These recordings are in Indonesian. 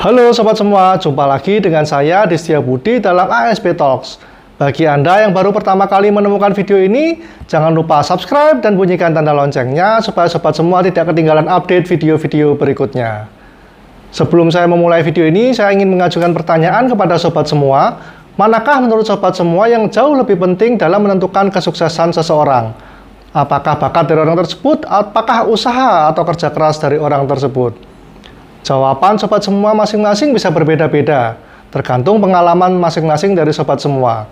Halo sobat semua, jumpa lagi dengan saya Destia Budi dalam ASP Talks. Bagi Anda yang baru pertama kali menemukan video ini, jangan lupa subscribe dan bunyikan tanda loncengnya supaya sobat semua tidak ketinggalan update video-video berikutnya. Sebelum saya memulai video ini, saya ingin mengajukan pertanyaan kepada sobat semua. Manakah menurut sobat semua yang jauh lebih penting dalam menentukan kesuksesan seseorang? Apakah bakat dari orang tersebut, apakah usaha atau kerja keras dari orang tersebut? Jawaban sobat semua masing-masing bisa berbeda-beda, tergantung pengalaman masing-masing dari sobat semua.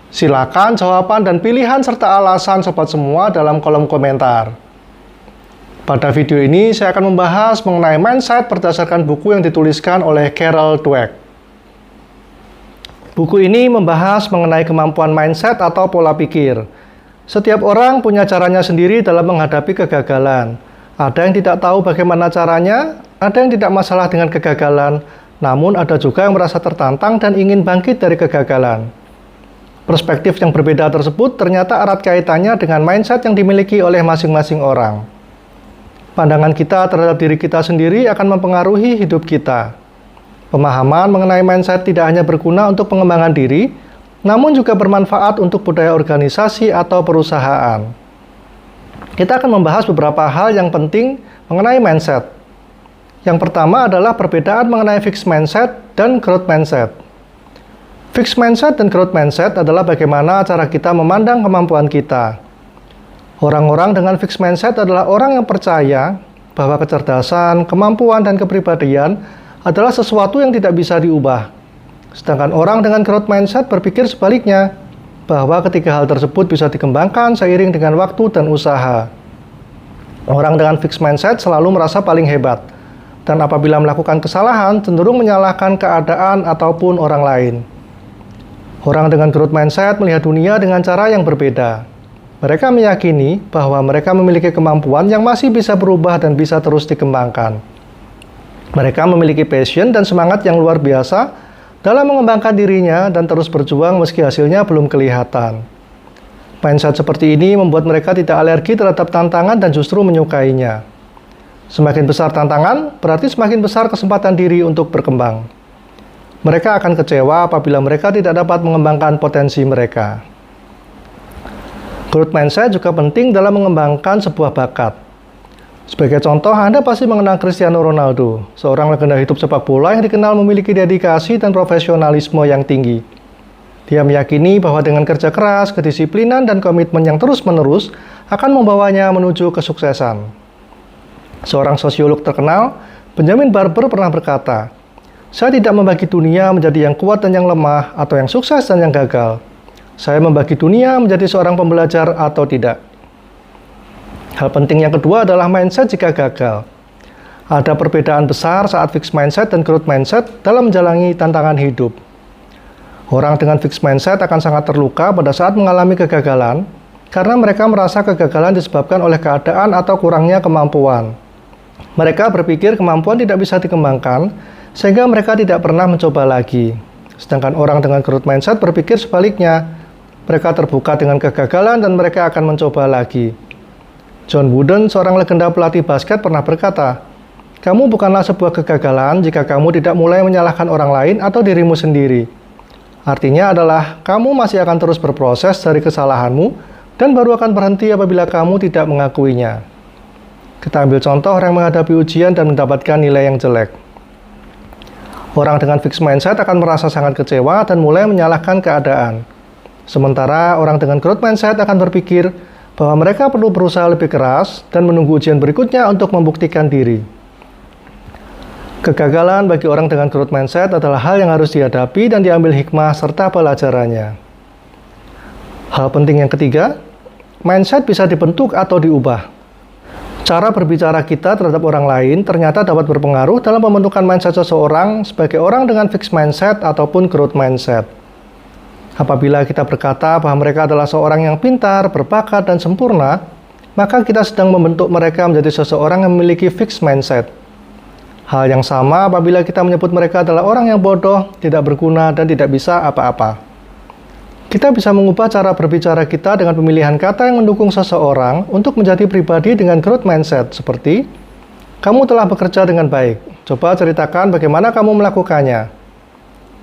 Silakan jawaban dan pilihan serta alasan sobat semua dalam kolom komentar. Pada video ini saya akan membahas mengenai mindset berdasarkan buku yang dituliskan oleh Carol Dweck. Buku ini membahas mengenai kemampuan mindset atau pola pikir. Setiap orang punya caranya sendiri dalam menghadapi kegagalan. Ada yang tidak tahu bagaimana caranya, ada yang tidak masalah dengan kegagalan, namun ada juga yang merasa tertantang dan ingin bangkit dari kegagalan. Perspektif yang berbeda tersebut ternyata erat kaitannya dengan mindset yang dimiliki oleh masing-masing orang. Pandangan kita terhadap diri kita sendiri akan mempengaruhi hidup kita. Pemahaman mengenai mindset tidak hanya berguna untuk pengembangan diri, namun juga bermanfaat untuk budaya organisasi atau perusahaan. Kita akan membahas beberapa hal yang penting mengenai mindset. Yang pertama adalah perbedaan mengenai fixed mindset dan growth mindset. Fixed mindset dan growth mindset adalah bagaimana cara kita memandang kemampuan kita. Orang-orang dengan fixed mindset adalah orang yang percaya bahwa kecerdasan, kemampuan, dan kepribadian adalah sesuatu yang tidak bisa diubah. Sedangkan orang dengan growth mindset berpikir sebaliknya, bahwa ketiga hal tersebut bisa dikembangkan seiring dengan waktu dan usaha. Orang dengan fixed mindset selalu merasa paling hebat, dan apabila melakukan kesalahan cenderung menyalahkan keadaan ataupun orang lain. Orang dengan growth mindset melihat dunia dengan cara yang berbeda. Mereka meyakini bahwa mereka memiliki kemampuan yang masih bisa berubah dan bisa terus dikembangkan. Mereka memiliki passion dan semangat yang luar biasa dalam mengembangkan dirinya dan terus berjuang meski hasilnya belum kelihatan. Mindset seperti ini membuat mereka tidak alergi terhadap tantangan dan justru menyukainya. Semakin besar tantangan, berarti semakin besar kesempatan diri untuk berkembang. Mereka akan kecewa apabila mereka tidak dapat mengembangkan potensi mereka. Growth mindset juga penting dalam mengembangkan sebuah bakat. Sebagai contoh, Anda pasti mengenal Cristiano Ronaldo, seorang legenda hidup sepak bola yang dikenal memiliki dedikasi dan profesionalisme yang tinggi. Dia meyakini bahwa dengan kerja keras, kedisiplinan, dan komitmen yang terus-menerus akan membawanya menuju kesuksesan. Seorang sosiolog terkenal, Benjamin Barber, pernah berkata, "Saya tidak membagi dunia menjadi yang kuat dan yang lemah, atau yang sukses dan yang gagal. Saya membagi dunia menjadi seorang pembelajar atau tidak." Hal penting yang kedua adalah mindset jika gagal. Ada perbedaan besar saat fixed mindset dan growth mindset dalam menjalani tantangan hidup. Orang dengan fixed mindset akan sangat terluka pada saat mengalami kegagalan karena mereka merasa kegagalan disebabkan oleh keadaan atau kurangnya kemampuan. Mereka berpikir kemampuan tidak bisa dikembangkan sehingga mereka tidak pernah mencoba lagi. Sedangkan orang dengan growth mindset berpikir sebaliknya. Mereka terbuka dengan kegagalan dan mereka akan mencoba lagi. John Wooden, seorang legenda pelatih basket, pernah berkata, "Kamu bukanlah sebuah kegagalan jika kamu tidak mulai menyalahkan orang lain atau dirimu sendiri. Artinya adalah kamu masih akan terus berproses dari kesalahanmu dan baru akan berhenti apabila kamu tidak mengakuinya." Kita ambil contoh orang yang menghadapi ujian dan mendapatkan nilai yang jelek. Orang dengan fixed mindset akan merasa sangat kecewa dan mulai menyalahkan keadaan. Sementara orang dengan growth mindset akan berpikir bahwa mereka perlu berusaha lebih keras dan menunggu ujian berikutnya untuk membuktikan diri. Kegagalan bagi orang dengan growth mindset adalah hal yang harus dihadapi dan diambil hikmah serta pelajarannya. Hal penting yang ketiga, mindset bisa dibentuk atau diubah. Cara berbicara kita terhadap orang lain ternyata dapat berpengaruh dalam pembentukan mindset seseorang sebagai orang dengan fixed mindset ataupun growth mindset. Apabila kita berkata bahwa mereka adalah seorang yang pintar, berbakat, dan sempurna, maka kita sedang membentuk mereka menjadi seseorang yang memiliki fixed mindset. Hal yang sama apabila kita menyebut mereka adalah orang yang bodoh, tidak berguna, dan tidak bisa apa-apa. Kita bisa mengubah cara berbicara kita dengan pemilihan kata yang mendukung seseorang untuk menjadi pribadi dengan growth mindset, seperti, "Kamu telah bekerja dengan baik. Coba ceritakan bagaimana kamu melakukannya.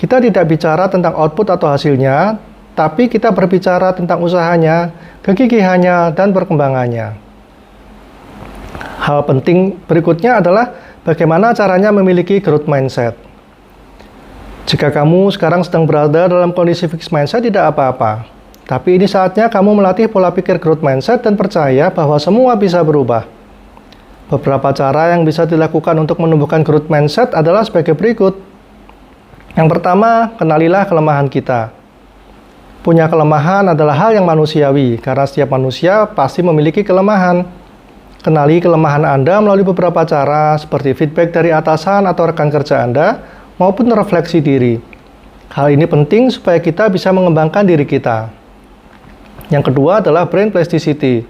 Kita tidak bicara tentang output atau hasilnya, tapi kita berbicara tentang usahanya, kegigihannya, dan perkembangannya. Hal penting berikutnya adalah bagaimana caranya memiliki growth mindset. Jika kamu sekarang sedang berada dalam kondisi fixed mindset, tidak apa-apa. Tapi ini saatnya kamu melatih pola pikir growth mindset dan percaya bahwa semua bisa berubah. Beberapa cara yang bisa dilakukan untuk menumbuhkan growth mindset adalah sebagai berikut. Yang pertama, kenalilah kelemahan kita. Punya kelemahan adalah hal yang manusiawi, karena setiap manusia pasti memiliki kelemahan. Kenali kelemahan Anda melalui beberapa cara, seperti feedback dari atasan atau rekan kerja Anda, maupun refleksi diri. Hal ini penting supaya kita bisa mengembangkan diri kita. Yang kedua adalah brain plasticity.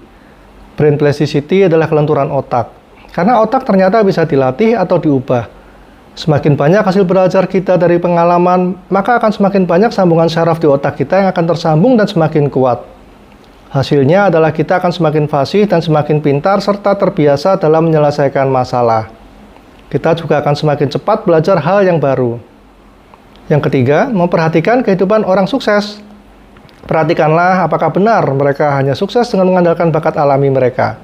Brain plasticity adalah kelenturan otak. Karena otak ternyata bisa dilatih atau diubah. Semakin banyak hasil belajar kita dari pengalaman, maka akan semakin banyak sambungan syaraf di otak kita yang akan tersambung dan semakin kuat. Hasilnya adalah kita akan semakin fasih dan semakin pintar serta terbiasa dalam menyelesaikan masalah. Kita juga akan semakin cepat belajar hal yang baru. Yang ketiga, memperhatikan kehidupan orang sukses. Perhatikanlah apakah benar mereka hanya sukses dengan mengandalkan bakat alami mereka.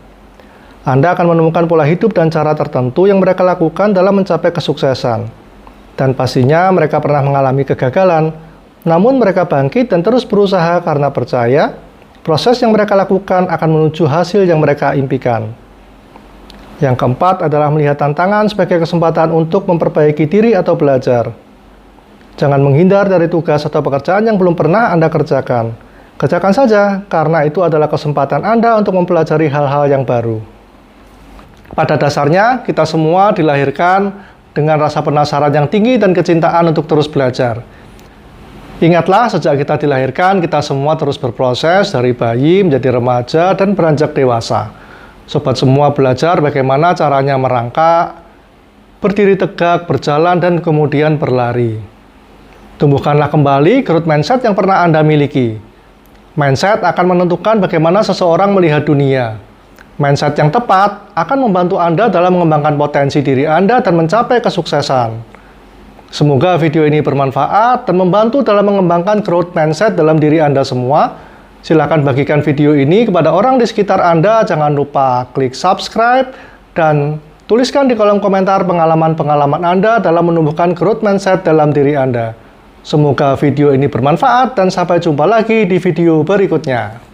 Anda akan menemukan pola hidup dan cara tertentu yang mereka lakukan dalam mencapai kesuksesan. Dan pastinya mereka pernah mengalami kegagalan, namun mereka bangkit dan terus berusaha karena percaya proses yang mereka lakukan akan menuju hasil yang mereka impikan. Yang keempat adalah melihat tantangan sebagai kesempatan untuk memperbaiki diri atau belajar. Jangan menghindar dari tugas atau pekerjaan yang belum pernah Anda kerjakan. Kerjakan saja, karena itu adalah kesempatan Anda untuk mempelajari hal-hal yang baru. Pada dasarnya, kita semua dilahirkan dengan rasa penasaran yang tinggi dan kecintaan untuk terus belajar. Ingatlah, sejak kita dilahirkan, kita semua terus berproses dari bayi menjadi remaja dan beranjak dewasa. Sobat semua belajar bagaimana caranya merangkak, berdiri tegak, berjalan, dan kemudian berlari. Tumbuhkanlah kembali growth mindset yang pernah Anda miliki. Mindset akan menentukan bagaimana seseorang melihat dunia. Mindset yang tepat akan membantu Anda dalam mengembangkan potensi diri Anda dan mencapai kesuksesan. Semoga video ini bermanfaat dan membantu dalam mengembangkan growth mindset dalam diri Anda semua. Silakan bagikan video ini kepada orang di sekitar Anda. Jangan lupa klik subscribe dan tuliskan di kolom komentar pengalaman-pengalaman Anda dalam menumbuhkan growth mindset dalam diri Anda. Semoga video ini bermanfaat dan sampai jumpa lagi di video berikutnya.